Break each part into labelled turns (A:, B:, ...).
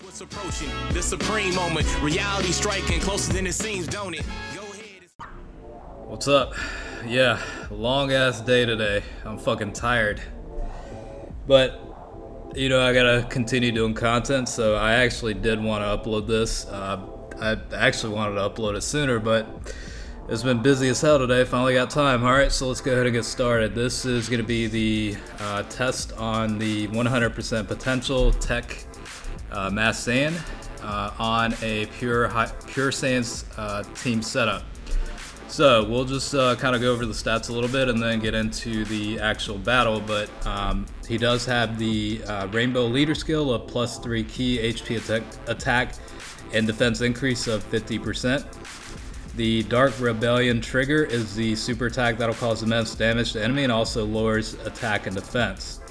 A: What's approaching the supreme moment, reality striking closer than it seems, don't it? Go ahead.
B: What's up? Yeah, long ass day today. I'm fucking tired. But, you know, I gotta continue doing content, so I actually did want to upload this. I actually wanted to upload it sooner, but it's been busy as hell today. Finally got time. Alright, so let's go ahead and get started. This is going to be the test on the 100% potential TEQ Masked Saiyan on a pure Saiyans team setup. So we'll just kind of go over the stats a little bit and then get into the actual battle. But he does have the Rainbow Leader skill of +3 key HP attack and defense increase of 50%. The Dark Rebellion trigger is the super attack that'll cause immense damage to enemy and also lowers attack and defense.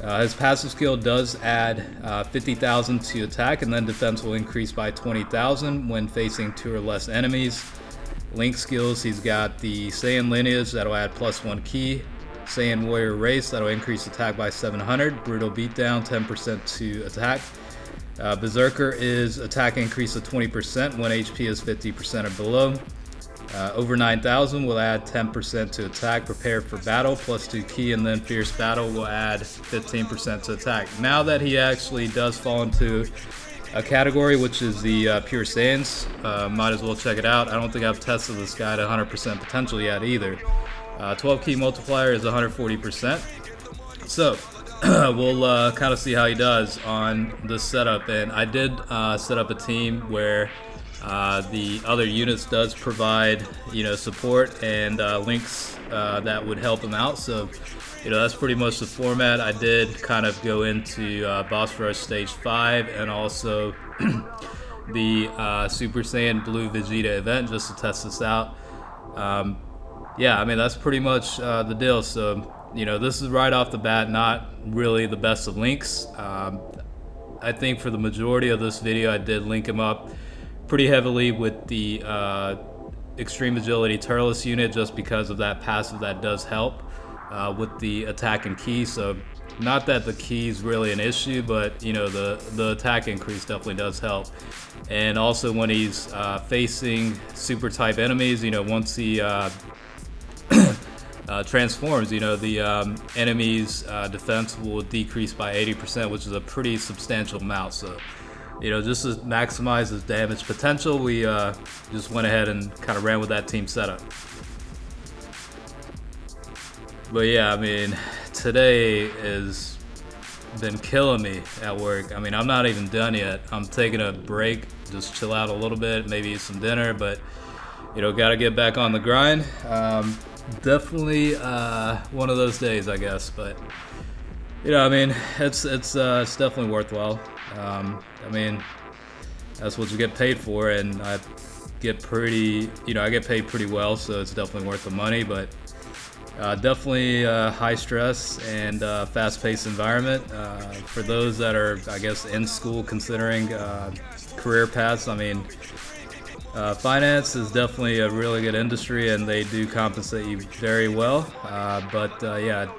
B: His passive skill does add 50,000 to attack, and then defense will increase by 20,000 when facing 2 or less enemies. Link skills, he's got the Saiyan lineage that'll add +1 key, Saiyan warrior race that'll increase attack by 700, brutal beatdown 10% to attack. Berserker is attack increase of 20% when HP is 50% or below. Over 9,000 will add 10% to attack. Prepare for battle +2 key, and then fierce battle will add 15% to attack. Now that he actually does fall into a category which is the pure Saiyans, might as well check it out. I don't think I've tested this guy to 100% potential yet either. 12 key multiplier is 140%. So we'll kind of see how he does on this setup. And I did set up a team where the other units does provide, you know, support and links that would help him out. So, you know, that's pretty much the format. I did kind of go into Boss Rush Stage 5 and also the Super Saiyan Blue Vegeta event just to test this out. Yeah, I mean, that's pretty much the deal. So, you know, this is right off the bat not really the best of links. I think for the majority of this video I did link him up pretty heavily with the Extreme Agility Turles unit just because of that passive that does help with the attack and key. So not that the key is really an issue, but you know, the attack increase definitely does help. And also when he's facing super type enemies, you know, once he transforms, you know, the enemy's defense will decrease by 80%, which is a pretty substantial amount. So, you know, just to maximize his damage potential, we just went ahead and kind of ran with that team setup. But yeah, I mean, today has been killing me at work. I mean, I'm not even done yet. I'm taking a break, just chill out a little bit, maybe eat some dinner, but, you know, gotta get back on the grind. Definitely one of those days, I guess, but you know, I mean, it's definitely worthwhile. I mean, that's what you get paid for, and I get paid pretty well, so it's definitely worth the money. But definitely high stress and fast-paced environment for those that are, I guess, in school considering career paths. I mean, finance is definitely a really good industry, and they do compensate you very well. But yeah,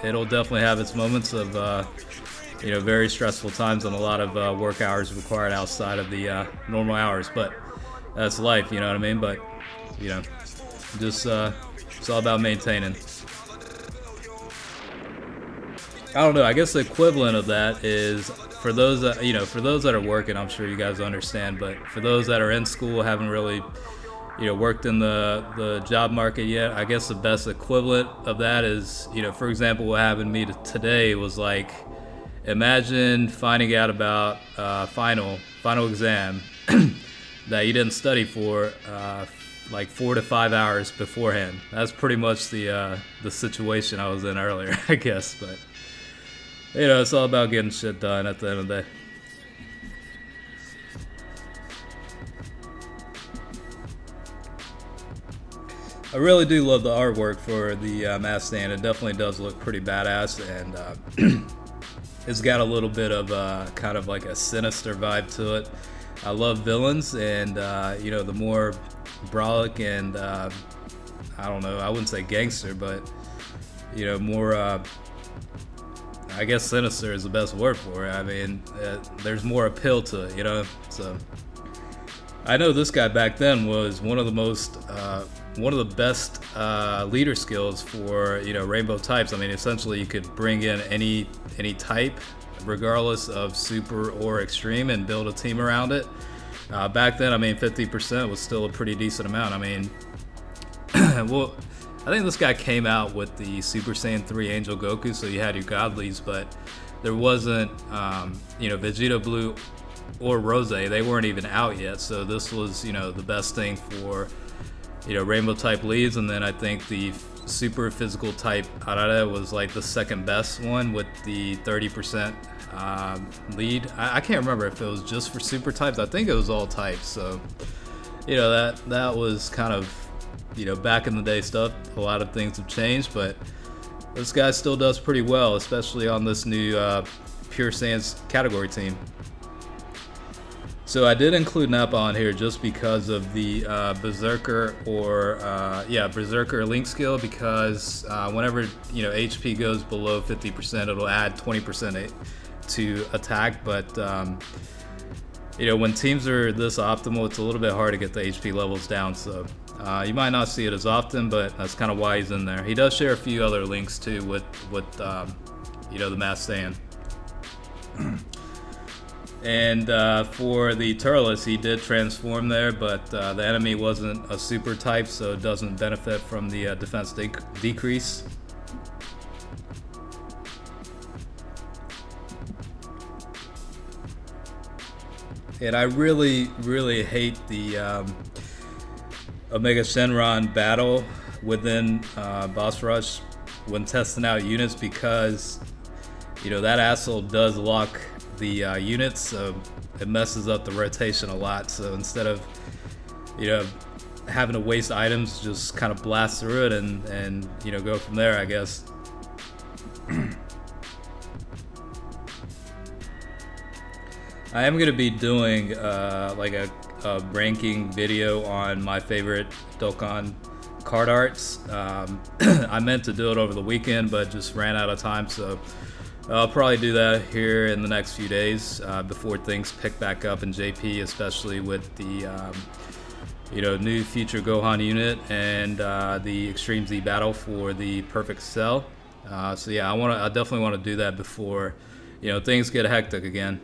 B: it'll definitely have its moments of you know, very stressful times and a lot of work hours required outside of the normal hours. But that's life, you know what I mean? But you know, just it's all about maintaining. I don't know. I guess the equivalent of that is for those that, you know, for those that are working, I'm sure you guys understand, but for those that are in school, haven't really, you know, worked in the job market yet, I guess the best equivalent of that is, you know, for example, what happened to me today was like, imagine finding out about final exam that you didn't study for like 4 to 5 hours beforehand. That's pretty much the situation I was in earlier, I guess. But you know, it's all about getting shit done at the end of the day. I really do love the artwork for the Masked Saiyan. It definitely does look pretty badass, and it's got a little bit of kind of like a sinister vibe to it. I love villains, and you know, the more brolic and I don't know, I wouldn't say gangster, but you know, more I guess sinister is the best word for it. I mean, there's more appeal to it, you know. So I know this guy back then was one of the best leader skills for, you know, rainbow types. I mean, essentially you could bring in any type, regardless of super or extreme, and build a team around it. Back then, I mean, 50% was still a pretty decent amount. I mean, well, I think this guy came out with the Super Saiyan 3 Angel Goku, so you had your godlies, but there wasn't, you know, Vegeta Blue or Rose. They weren't even out yet, so this was, you know, the best thing for, you know, rainbow type leads. And then I think the super physical type Arara was like the second best one with the 30% lead. I can't remember if it was just for super types. I think it was all types. So, you know, that was kind of, you know, back in the day stuff. A lot of things have changed, but this guy still does pretty well, especially on this new Pure Saiyans category team. So I did include Nappa on here just because of the Berserker or Berserker Link skill, because whenever, you know, HP goes below 50%, it'll add 20% to attack. But you know, when teams are this optimal, it's a little bit hard to get the HP levels down. So you might not see it as often, but that's kind of why he's in there. He does share a few other links too with you know, the Masked Saiyan. And for the Turles, he did transform there, but the enemy wasn't a super type, so it doesn't benefit from the defense decrease. And I really hate the Omega Shenron battle within Boss Rush when testing out units, because, you know, that asshole does lock the units, so it messes up the rotation a lot. So instead of, you know, having to waste items, just kind of blast through it and you know, go from there, I guess. I am gonna be doing like a ranking video on my favorite Dokkan card arts. I meant to do it over the weekend, but just ran out of time, so I'll probably do that here in the next few days before things pick back up in JP, especially with the you know, new future Gohan unit and the Extreme Z battle for the Perfect Cell. So yeah, I definitely want to do that before, you know, things get hectic again.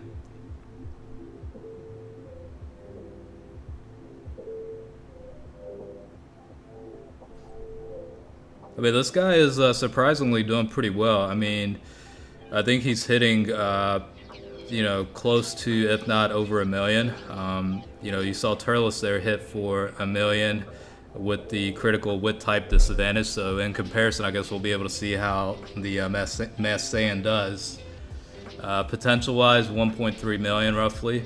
B: I mean, this guy is surprisingly doing pretty well. I mean, I think he's hitting, you know, close to, if not over 1 million. You know, you saw Turles there hit for 1 million with the critical wit type disadvantage. So in comparison, I guess we'll be able to see how the Masked Saiyan does. Potential-wise, 1.3 million roughly.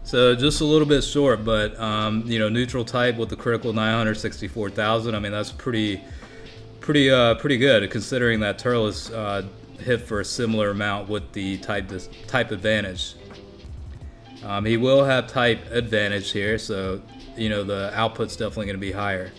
B: So just a little bit short, but you know, neutral type with the critical 964,000. I mean, that's pretty good considering that Turles hit for a similar amount with the type advantage. He will have type advantage here, so you know, the output's definitely going to be higher.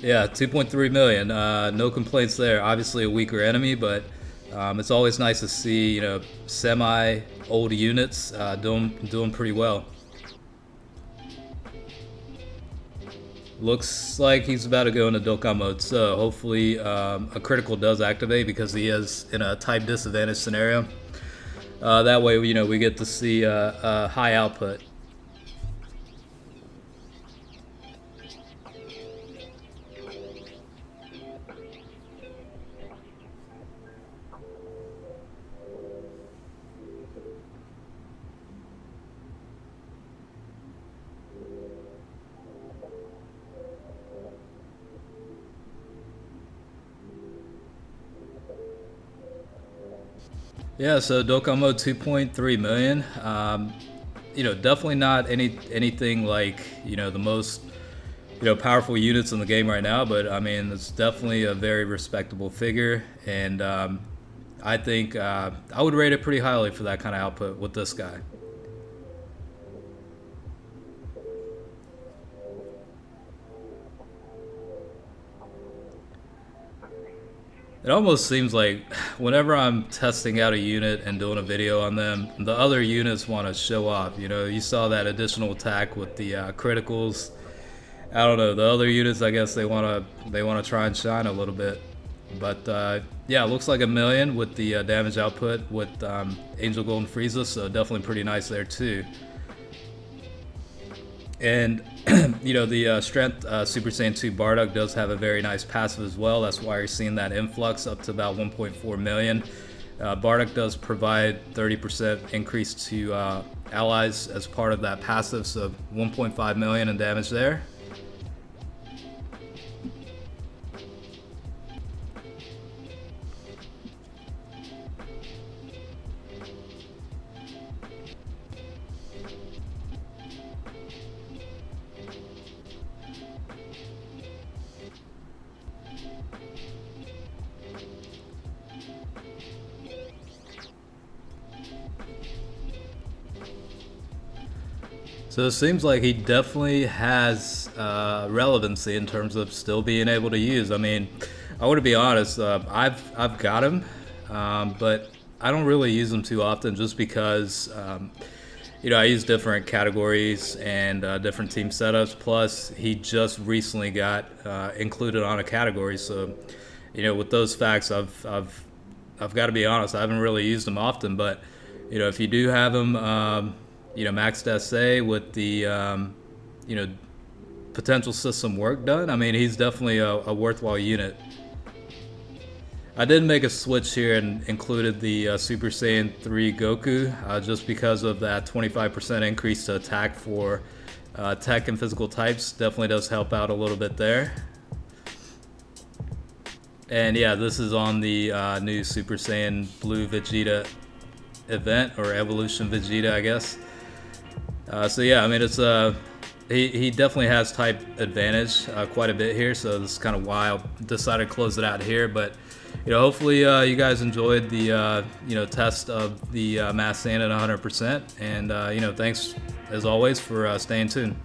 B: Yeah, 2.3 million. No complaints there. Obviously a weaker enemy, but it's always nice to see, you know, semi-old units doing pretty well. Looks like he's about to go into Dokkan mode, so hopefully a critical does activate, because he is in a type disadvantage scenario. That way, you know, we get to see a high output. Yeah, so Dokkan mode 2.3 million. You know, definitely not anything like, you know, the most, you know, powerful units in the game right now, but I mean, it's definitely a very respectable figure, and I think I would rate it pretty highly for that kind of output with this guy. It almost seems like whenever I'm testing out a unit and doing a video on them, the other units want to show off. You know, you saw that additional attack with the criticals. I don't know, the other units, I guess they want to try and shine a little bit. But yeah, it looks like 1 million with the damage output with Angel Golden Frieza, so definitely pretty nice there too. And you know, the Strength Super Saiyan 2 Bardock does have a very nice passive as well. That's why you're seeing that influx up to about 1.4 million. Bardock does provide 30% increase to allies as part of that passive, so 1.5 million in damage there. So it seems like he definitely has relevancy in terms of still being able to use. I mean, I want to be honest, I've got him, but I don't really use him too often just because, you know, I use different categories and different team setups. Plus, he just recently got included on a category, so you know, with those facts, I've got to be honest, I haven't really used him often. But you know, if you do have him, you know, maxed SA with the, you know, potential system work done, I mean, he's definitely a worthwhile unit. I did make a switch here and included the Super Saiyan 3 Goku just because of that 25% increase to attack for tech and physical types. Definitely does help out a little bit there. And yeah, this is on the new Super Saiyan Blue Vegeta event, or Evolution Vegeta, I guess. So yeah, I mean, it's he definitely has type advantage quite a bit here, so this is kind of why I decided to close it out here. But you know, hopefully you guys enjoyed the you know, test of the Masked Saiyan at 100%, and you know, thanks as always for staying tuned.